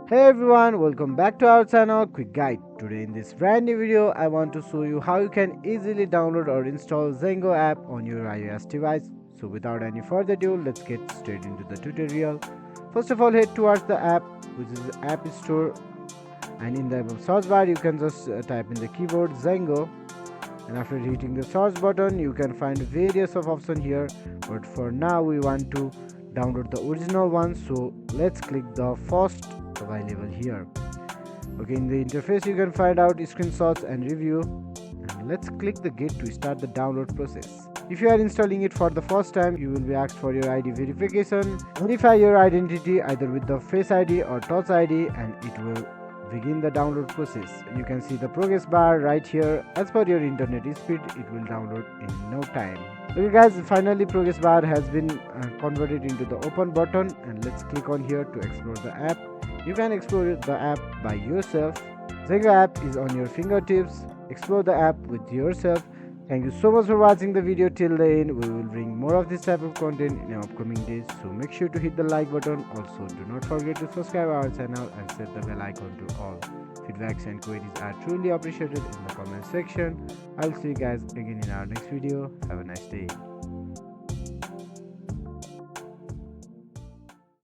Hey everyone, welcome back to our channel Quick Guide. Today in this brand new video, I want to show you how you can easily download or install Zengo app on your iOS device. So without any further ado, let's get straight into the tutorial. First of all, head towards the app, which is App Store, and in the search bar you can just type in the keyboard Zengo, and after hitting the search button you can find various of options here, but for now we want to download the original one, so let's click the first available here. Okay, in the interface you can find out screenshots and review, and let's click the get to start the download process. If you are installing it for the first time, you will be asked for your ID verification. Verify your identity either with the Face ID or Touch ID and it will begin the download process. You can see the progress bar right here. As per your internet speed, it will download in no time. Okay guys, finally progress bar has been converted into the open button, and let's click on here to explore the app. You can explore the app by yourself. Zengo app is on your fingertips. Explore the app with yourself. Thank you so much for watching the video till the end. We will bring more of this type of content in upcoming days, so make sure to hit the like button. Also, do not forget to subscribe our channel and set the bell icon to all. Feedbacks and queries are truly appreciated in the comment section. I'll see you guys again in our next video. Have a nice day.